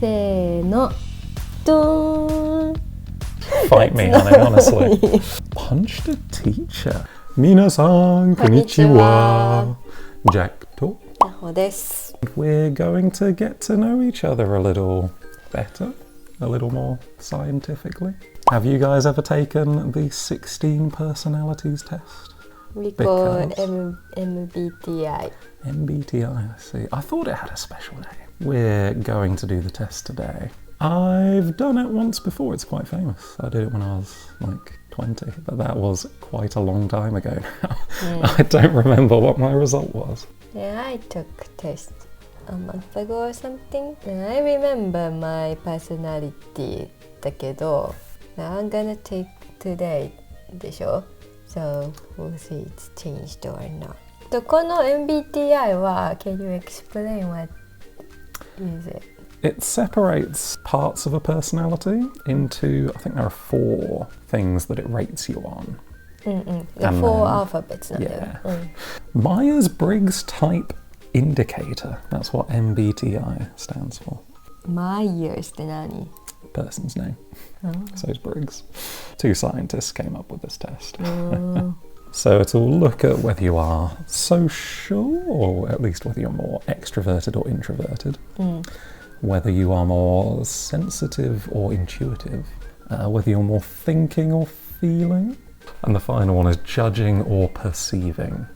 せーの、ドーン。 Fight me, honey, honestly. Punched a teacher. 皆さん、こんにちは。ジャックとNaho です。We're going to get to know each other a little better, a little more scientifically. Have you guys ever taken the 16 personalities test? We call MBTI. MBTI, I see. I thought it had a special name. We're going to do the test today. I've done it once before, it's quite famous. I did it when I was like 20, but that was quite a long time ago now. I don't remember what my result was. Yeah, I took a test a month ago or something. And I remember my personality だけど I'm gonna take today でしょ So we'll see it's changed or not. この MBTI は Can you explain what is it? It separates parts of a personality into, I think there are 4 things that it rates you on. The 4 alphabets なんだよ。Myers-Briggs Type Indicator. That's what MBTI stands for. Myers って何? Person's name. So is Briggs. 2 scientists came up with this test. So it'll look at whether you are social, or at least whether you're more extroverted or introverted. Whether you are more sensitive or intuitive. Whether you're more thinking or feeling. And the final one is judging or perceiving.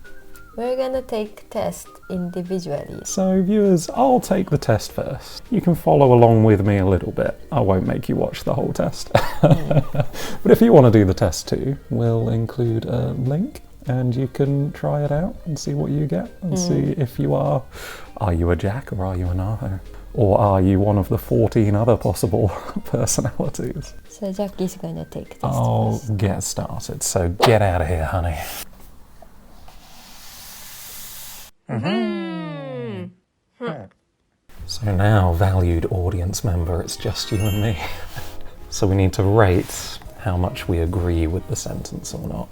We're gonna take test individually. So viewers, I'll take the test first. You can follow along with me a little bit. I won't make you watch the whole test. But if you want to do the test too, we'll include a link and you can try it out and see what you get and see if you are you a Jack or are you a Naho? Or are you one of the 14 other possible personalities? So Jack is gonna take test I'll first. get started, so get out of here, honey. So now, valued audience member, it's just you and me. So we need to rate how much we agree with the sentence or not.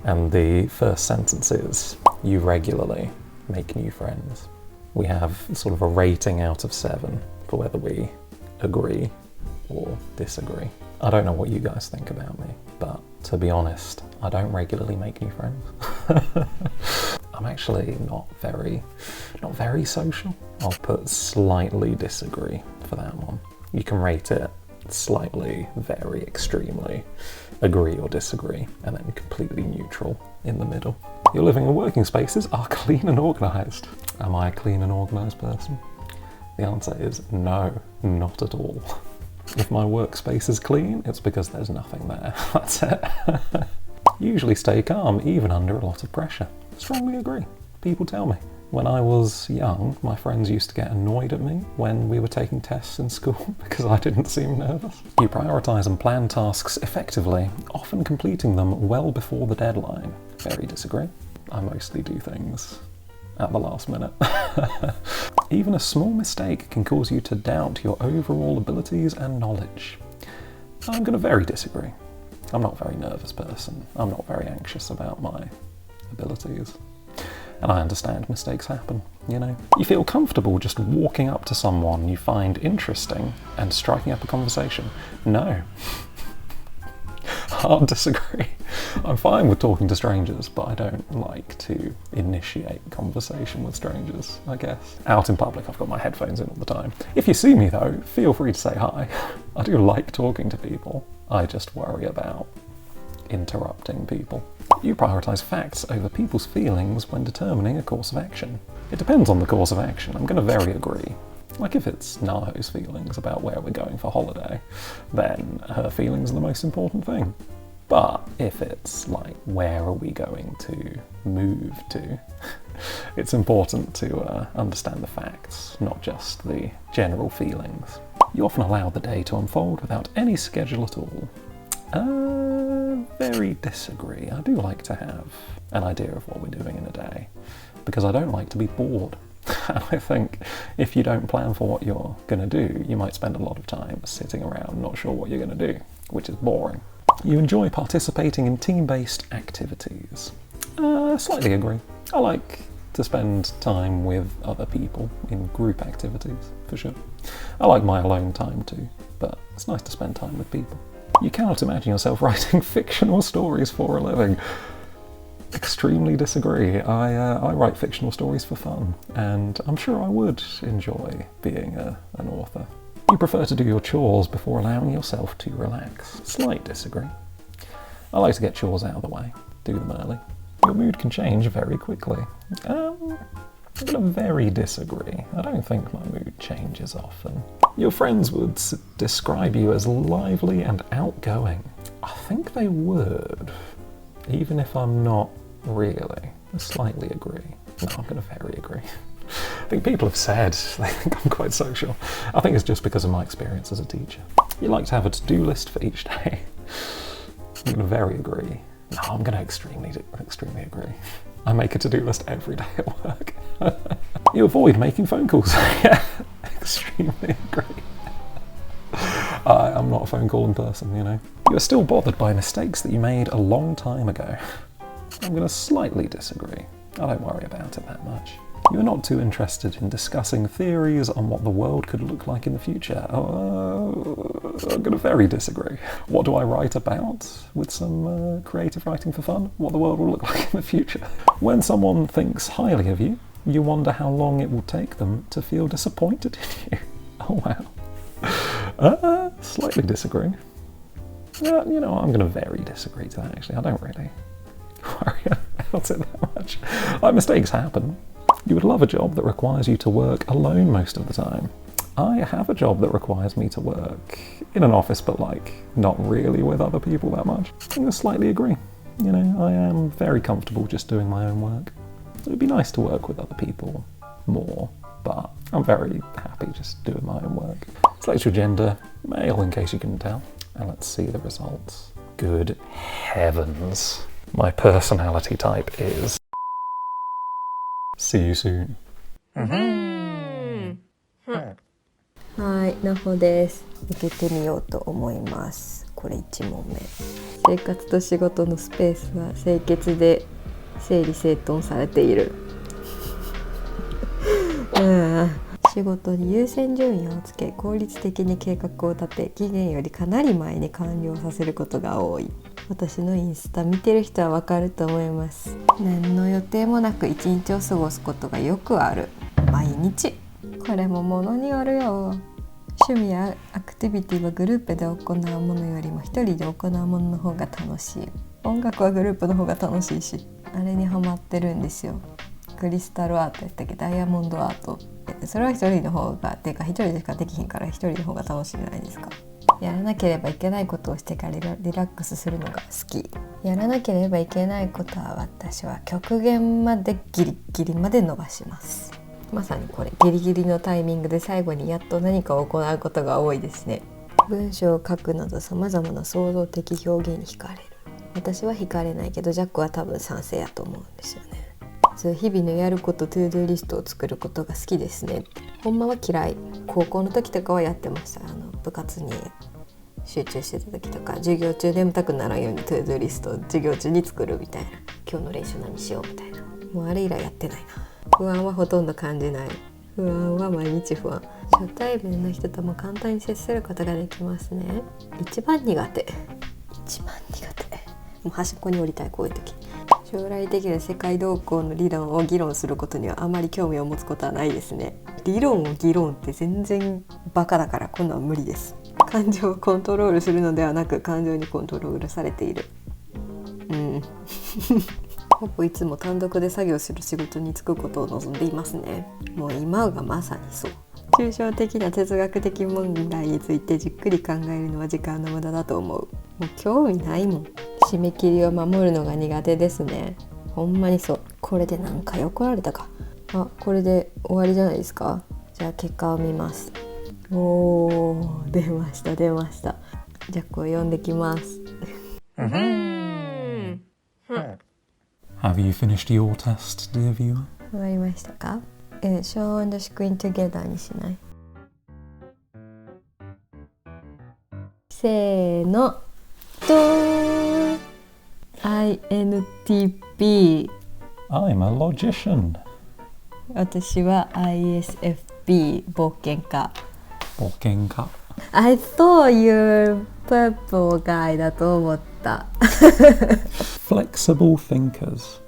And the first sentence is, you regularly make new friends. We have sort of a rating out of 7 for whether we agree or disagree. I don't know what you guys think about me, but to be honest, I don't regularly make new friends. I'm actually not very social. I'll put slightly disagree for that one. You can rate it slightly, very, extremely, agree or disagree, and then completely neutral in the middle. Your living and working spaces are clean and organised. Am I a clean and organised person? The answer is no, not at all. If my workspace is clean, it's because there's nothing there. That's it. Usually stay calm, even under a lot of pressure. Strongly agree. People tell me. When I was young, my friends used to get annoyed at me when we were taking tests in school because I didn't seem nervous. You prioritise and plan tasks effectively, often completing them well before the deadline. Very disagree. I mostly do things at the last minute. Even a small mistake can cause you to doubt your overall abilities and knowledge. I'm going to very disagree. I'm not a very nervous person. I'm not very anxious about my abilities. And I understand mistakes happen, you know. You feel comfortable just walking up to someone you find interesting and striking up a conversation. No. I'll disagree. I'm fine with talking to strangers, but I don't like to initiate conversation with strangers, I guess. Out in public, I've got my headphones in all the time. If you see me though, feel free to say hi. I do like talking to people. I just worry about interrupting people. You prioritise facts over people's feelings when determining a course of action. It depends on the course of action. I'm going to very agree. Like if it's Naho's feelings about where we're going for holiday, then her feelings are the most important thing. But if it's like, where are we going to move to? It's important to understand the facts, not just the general feelings. You often allow the day to unfold without any schedule at all. Very disagree. I do like to have an idea of what we're doing in a day, because I don't like to be bored. I think if you don't plan for what you're going to do, you might spend a lot of time sitting around not sure what you're going to do, which is boring. You enjoy participating in team-based activities. Slightly agree. I like to spend time with other people in group activities, for sure. I like my alone time too, but it's nice to spend time with people. You cannot imagine yourself writing fictional stories for a living. Extremely disagree. I write fictional stories for fun, and I'm sure I would enjoy being an author. You prefer to do your chores before allowing yourself to relax. Slight disagree. I like to get chores out of the way, do them early. Your mood can change very quickly. I'm gonna very disagree. I don't think my mood changes often. Your friends would describe you as lively and outgoing. I think they would, even if I'm not really. I slightly agree. No, I'm gonna very agree. I think people have said they think I'm quite social. I think it's just because of my experience as a teacher. You like to have a to-do list for each day. I'm gonna very agree. No, I'm gonna extremely agree. I make a to-do list every day at work. You avoid making phone calls. Yeah, extremely agree. I'm not a phone calling person, you know. You are still bothered by mistakes that you made a long time ago. I'm gonna slightly disagree. I don't worry about it that much. You're not too interested in discussing theories on what the world could look like in the future. I'm gonna very disagree. What do I write about? With some creative writing for fun? What the world will look like in the future. When someone thinks highly of you, you wonder how long it will take them to feel disappointed in you. Oh wow. Slightly disagree. You know, I'm gonna very disagree to that actually. I don't really worry about it that much. Mistakes happen. You would love a job that requires you to work alone most of the time. I have a job that requires me to work in an office, but like not really with other people that much. I'm gonna slightly agree. You know, I am very comfortable just doing my own work. It would be nice to work with other people more, but I'm very happy just doing my own work. Select your gender, male in case you couldn't tell, and let's see the results. Good heavens. My personality type is... See you soon. はい、なほです。受けてみようと思います。これ1問目。生活と仕事のスペースは清潔で整理整頓されている。仕事に優先順位をつけ、効率的に計画を立て、期限よりかなり前に完了させることが多い。私のインスタ見てる人はわかると思います。何の予定もなく一日を過ごすことがよくある。毎日。これもものによるよ。趣味やアクティビティはグループで行うものよりも一人で行うものの方が楽しい。音楽はグループの方が楽しいし、あれにハマってるんですよ。クリスタルアートやったっけ、ダイヤモンドアート。それは一人の方がてか一人でしかできひんから一人の方が楽しいじゃないですか。やらなければいけないことをしてからリラックスするのが好き。やらなければいけないことは私は極限までギリギリまで伸ばします。まさにこれギリギリのタイミングで最後にやっと何かを行うことが多いですね。文章を書くなどさまざまな創造的表現に惹かれる。私は惹かれないけどジャックは多分賛成やと思うんですよね。日々のやることトゥードゥーリストを作ることが好きですね。ほんまは嫌い。高校の時とかはやってました。部活に集中してた時とか、授業中眠たくならんようにトゥードゥーリストを授業中に作るみたいな。今日の練習何しようみたいな。もうあれ以来やってないな。不安はほとんど感じない。不安は毎日不安。初対面の人とも簡単に接することができますね。一番苦手。もう端っこに降りたい、こういう時。将来的な世界動向の理論を議論することにはあまり興味を持つことはないですね。理論を議論って全然バカだからこんなん無理です。感情をコントロールするのではなく感情にコントロールされている。ほぼいつも単独で作業する仕事に就くことを望んでいますね。もう今がまさにそう。抽象的な哲学的問題についてじっくり考えるのは時間の無駄だと思う。もう興味ないもん。締め切りを守るのが苦手ですね。ほんまにそう。これで何回怒られたか。これで終わりじゃないですか。じゃあ結果を見ます。出ました。ジャックを呼んできます。Have you finished your test, dear viewer? 終わりましたか？Show on the screen together にしない？せーの。INTP。 I'm a logician。 私は ISFP 冒険家。or ginka. I thought you're purple guy だと思った。Flexible thinkers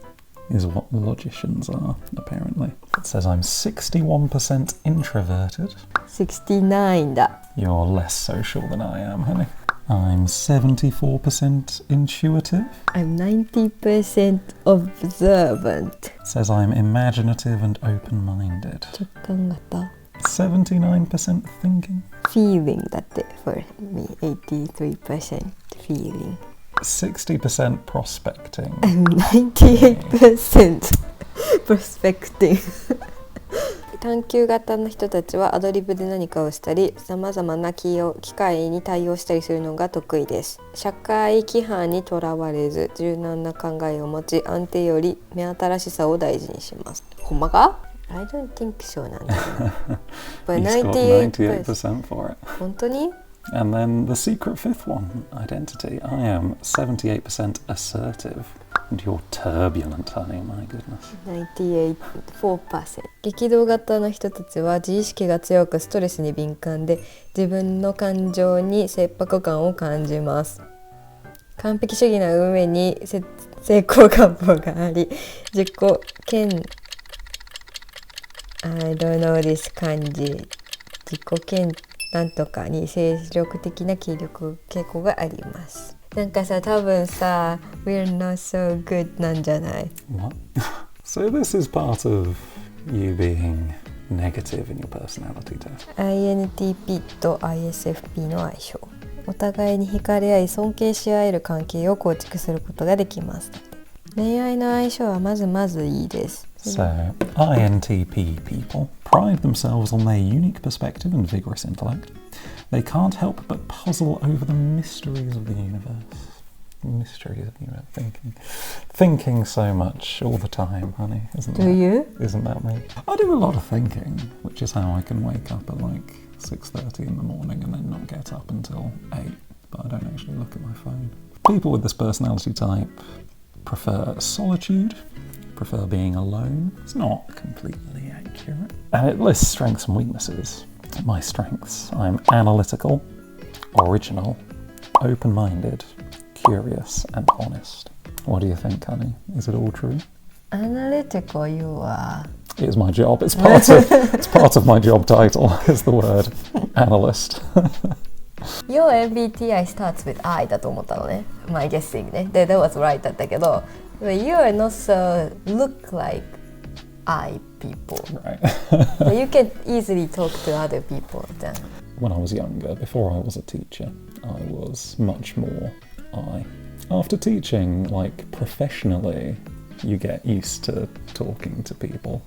is what logicians are, apparently. It says I'm 61% introverted. 69だ。You're less social than I am, honey. I'm 74% intuitive. I'm 90% observant. It says I'm imaginative and open-minded. 直感型。79% thinking. Feeling だって for me. 83% feeling. 60% prospecting. I'm 98% prospecting. 探求型の人たちはアドリブで何かをしたり、さまざまな機会に対応したりするのが得意です。社会規範にとらわれず、柔軟な考えを持ち、安定より目新しさを大事にします。ほんまか？ I don't think so なんだけど。But You scored 98% for it. 本当に？ And then the secret fifth one, identity. I am 78% assertive. And you're turbulent, honey, my goodness. 98.4%。激動型の人たちは自意識が強くストレスに敏感で、自分の感情に切迫感を感じます。完璧主義な上に成功願望があり、自己I don't know this 漢字。自己なんとかに精力的な傾向があります。なんかさ、多分さ、we're not so good なんじゃない？ What? So this is part of you being negative in your personality test. INTP と ISFP の相性。お互いに惹かれ合い尊敬し合える関係を構築することができます。恋愛の相性はまずいいです。So, INTP people pride themselves on their unique perspective and vigorous intellect. They can't help but puzzle over the mysteries of the universe. Mysteries of the universe. Thinking so much all the time, honey. Isn't that me? I do a lot of thinking, which is how I can wake up at like 6:30 in the morning and then not get up until 8. But I don't actually look at my phone. People with this personality type prefer solitude, prefer being alone. It's not completely accurate. And it lists strengths and weaknesses. My strengths: I'm analytical, original, open-minded, curious and honest. What do you think, honey? Is it all true? Analytical you are. It is my job. It's part of my job title is the word analyst. Your MBTI starts with I だと思ったのね。My guessing ね。で、that was right だったけど、You are not so look like I people. Right. So you can easily talk to other people then. When I was younger, before I was a teacher, I was much more I. After teaching, like professionally, you get used to talking to people.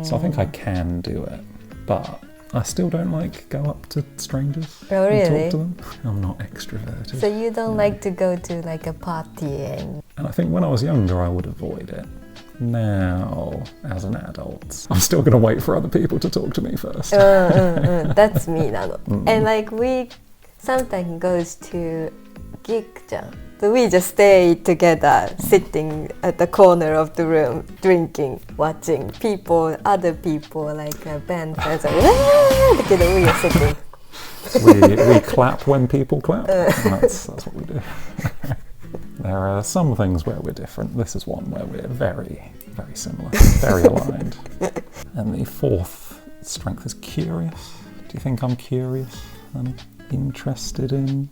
So I think I can do it, but I still don't like go up to strangers and talk to them. I'm not extroverted. So you don't like to go to like a party and I think when I was younger, I would avoid it. Now, as an adult, I'm still going to wait for other people to talk to me first. That's me なの。And like we sometimes goes to gig じゃん。So we just stay together, sitting at the corner of the room, drinking, watching other people like a band friends. Like, we are sitting. we clap when people clap. That's what we do. There are some things where we're different. This is one where we're very, very similar, very aligned. And the fourth strength is curious. Do you think I'm curious and interested in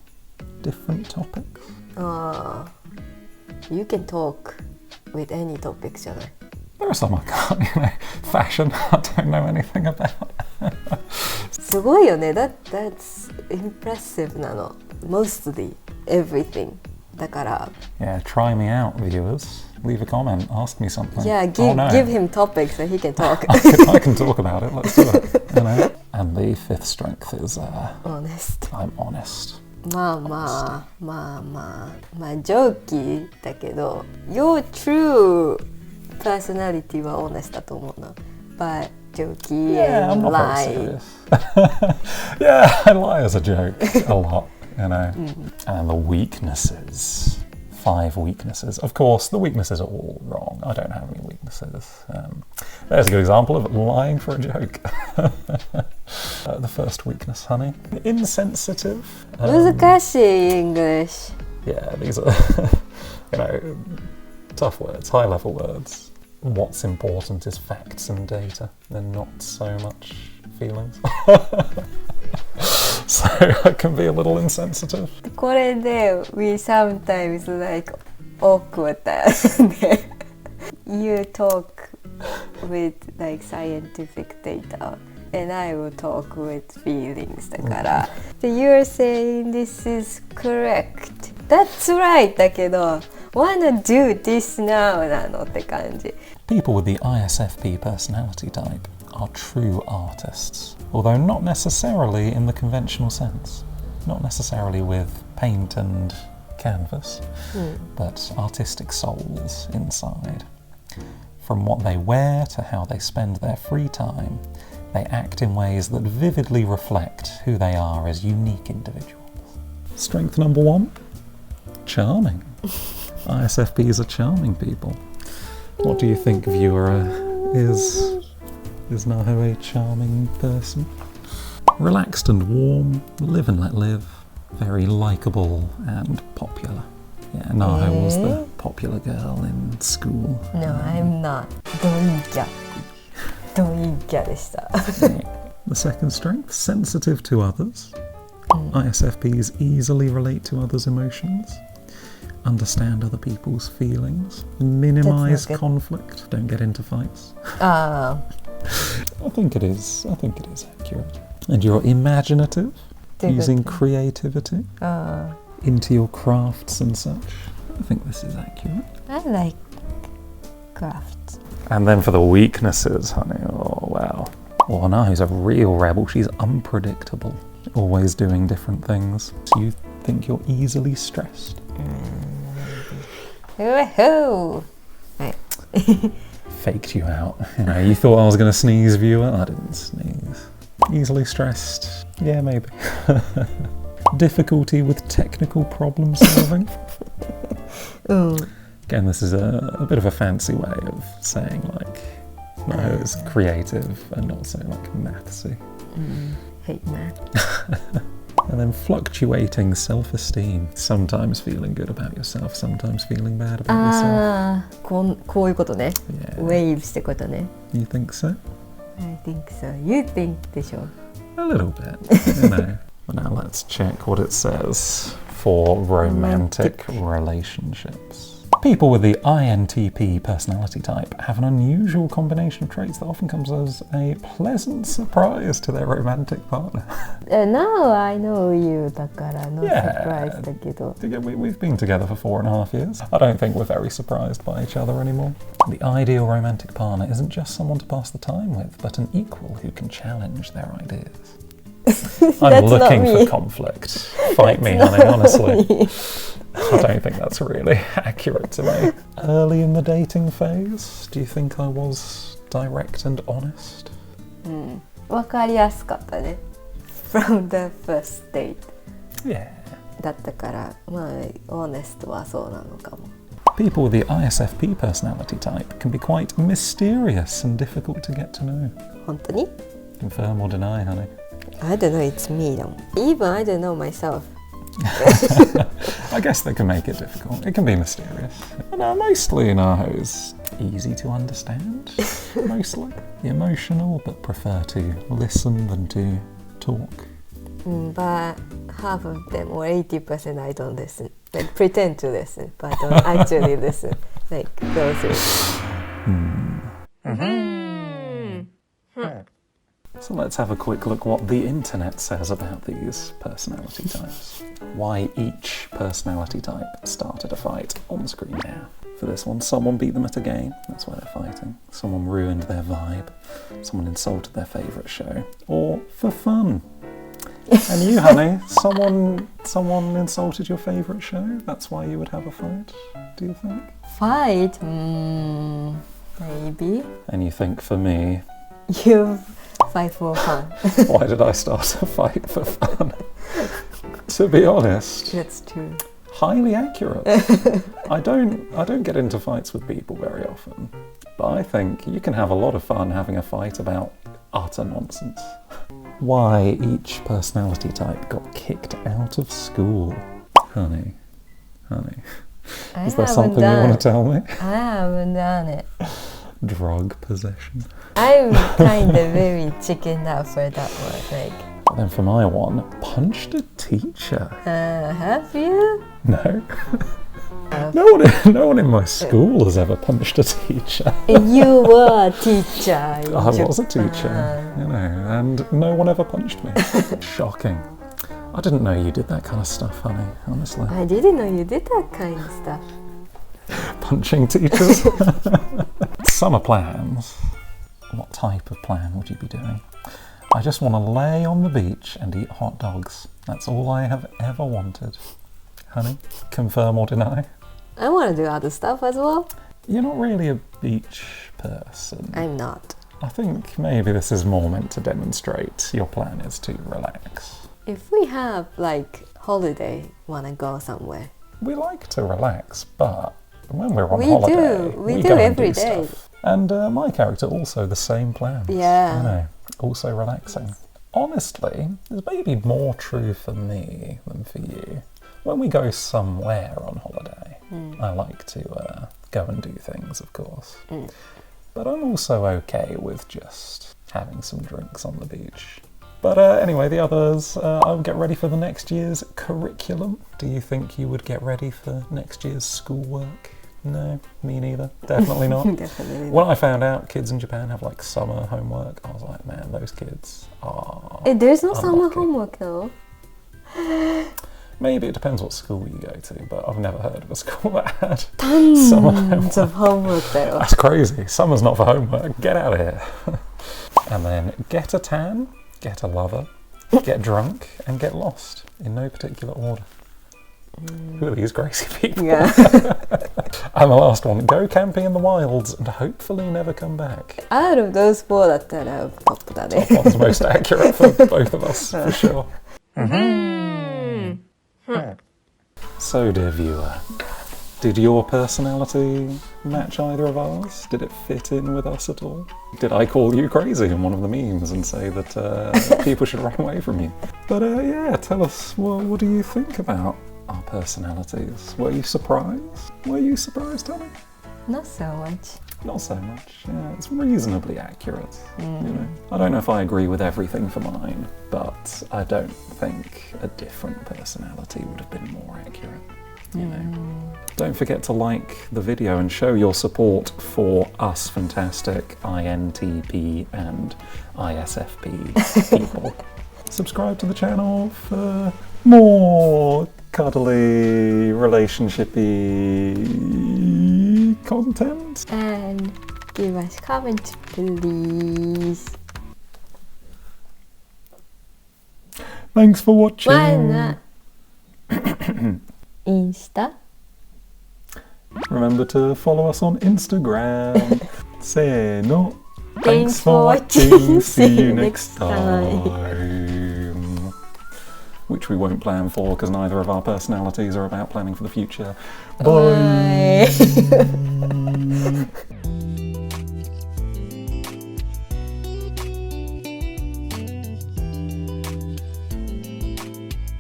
different topics? You can talk with any topics じゃない。There are some I can't, fashion, I don't know anything about. すごいよね。That's impressive なの。Mostly everything. だから。Yeah, try me out, viewers. Leave a comment, ask me something. Yeah, give him topics so he can talk. I can talk about it, let's do it. And the fifth strength is honest. I'm honest. まあジョーキーだけど Your true personality は honest だと思うな But jokey and lie Yeah, I lie as a joke a lot, And the weaknesses 5 weaknesses. Of course, the weaknesses are all wrong. I don't have any weaknesses. There's a good example of lying for a joke. The first weakness, honey. Insensitive. 難しい English. Yeah, these are, tough words, high-level words. What's important is facts and data, and not so much feelings. So I can be a little insensitive. これで we sometimes like awkward. You talk with like scientific data and I will talk with feelings だから、You're saying this is correct. That's right だけど wanna do this now なのって感じ。People with the ISFP personality type are true artists, although not necessarily in the conventional sense. Not necessarily with paint and canvas, but artistic souls inside. From what they wear to how they spend their free time, they act in ways that vividly reflect who they are as unique individuals. Strength number 1, charming. ISFPs are charming people. What do you think, viewer? Is Naho a charming person? Relaxed and warm, live and let live, very likeable and popular. Yeah, Naho was the popular girl in school. No, I'm not. ドインキャ。ドインキャでした。The second strength, sensitive to others. ISFPs easily relate to others' emotions, understand other people's feelings, minimize conflict, don't get into fights. I think it is accurate. And you're imaginative, using creativity into your crafts and such. I think this is accurate. I like crafts. And then for the weaknesses, honey, oh wow. Well, Naho's a real rebel. She's unpredictable, always doing different things. So you think you're easily stressed? Woohoo! Right. Faked you out. You thought I was going to sneeze, viewer. I didn't sneeze. Easily stressed? Yeah, maybe. Difficulty with technical problem solving? Again, this is a bit of a fancy way of saying Naho is creative and also mathsy. Hate math. And then fluctuating self-esteem. Sometimes feeling good about yourself, sometimes feeling bad about yourself. こういうことね。Yeah. Waves ってことね。You think so? I think so. You think でしょ? A little bit, Well, now let's check what it says for romantic relationships. People with the INTP personality type have an unusual combination of traits that often comes as a pleasant surprise to their romantic partner. Now I know you だから no surprise だけど。We've been together for 4.5 years. I don't think we're very surprised by each other anymore. The ideal romantic partner isn't just someone to pass the time with, but an equal who can challenge their ideas. I'm looking for conflict. Fight me, honey, honestly. I don't think that's really accurate to me. Early in the dating phase, do you think I was direct and honest? わかりやすかったね。From the first date. Yeah. だったから、honest はそうなのかも。People with the ISFP personality type can be quite mysterious and difficult to get to know. 本当に? Confirm or deny, honey? I don't know, it's me だもん。Even I don't know myself. I guess that can make it difficult. It can be mysterious. Mostly Naho's easy to understand. Mostly. Emotional, but prefer to listen than to talk. But half of them, or 80%, I don't listen. Like pretend to listen, but don't actually listen. Like go through. So let's have a quick look what the internet says about these personality types. Why each personality type started a fight on screen now. For this one, someone beat them at a game, that's why they're fighting. Someone ruined their vibe. Someone insulted their favourite show. Or for fun. And you, honey, someone insulted your favourite show? That's why you would have a fight, do you think? Fight? Maybe. And you think for me... You fight for fun. Why did I start a fight for fun? To be honest... That's true. Highly accurate. I don't get into fights with people very often. But I think you can have a lot of fun having a fight about utter nonsense. why each personality type got kicked out of school. Honey. Is there something you want to tell me? I haven't done it. Drug possession. I'm kind of very chickened out for that one. Like, Then for my one, punched a teacher. have you? No. No one in my school has ever punched a teacher. You were a teacher. I was a teacher, you know, and no one ever punched me. Shocking. I didn't know you did that kind of stuff, honey, honestly. I didn't know you did that kind of stuff. Punching teachers. Summer plans. What type of plan would you be doing? I just want to lay on the beach and eat hot dogs. That's all I have ever wanted. Honey, confirm or deny? I want to do other stuff as well. You're not really a beach person. I'm not. I think maybe this is more meant to demonstrate your plan is to relax. If we have like holiday, wanna go somewhere. We like to relax, but when we're on We holiday, do. We go do and every day. Stuff. And my character also the same plans. Yeah. You know, also relaxing. Honestly, it's maybe more true for me than for you. When we go somewhere on holiday, I like to go and do things, of course. But I'm also okay with just having some drinks on the beach. But anyway, the others, I would get ready for the next year's curriculum. Do you think you would get ready for next year's schoolwork? No, me neither. Definitely not. Definitely not. When I found out kids in Japan have like summer homework, I was like, man, those kids are There's no summer unlucky. homework though. Maybe it depends what school you go to, but I've never heard of a school that had Tons summer homework. of homework though. That's crazy. Summer's not for homework. Get out of here. And then get a tan, get a lover, get drunk, and get lost in no particular order. Who are these crazy people? Yeah. And the last one, go camping in the wilds and hopefully never come back. Out of those four だったらトップだね。 One's most accurate for both of us, for sure. So, dear viewer, did your personality match either of ours? Did it fit in with us at all? Did I call you crazy in one of the memes and say that people should run away from you? But yeah, tell us, well, what do you think about our personalities? Were you surprised? Were you surprised, Tommy? Not so much. Not so much. Yeah, it's reasonably accurate. You know, I don't know if I agree with everything for mine, but I don't think a different personality would have been more accurate. You know. Don't forget to like the video and show your support for us fantastic INTP and ISFP people. Subscribe to the channel for more cuddly, relationshipy content. And give us comments, please. Thanks for watching. まずインスタ Remember to follow us on Instagram. Say no. Thanks for watching. See you next time. Which we won't plan for because neither of our personalities are about planning for the future. Bye. Bye.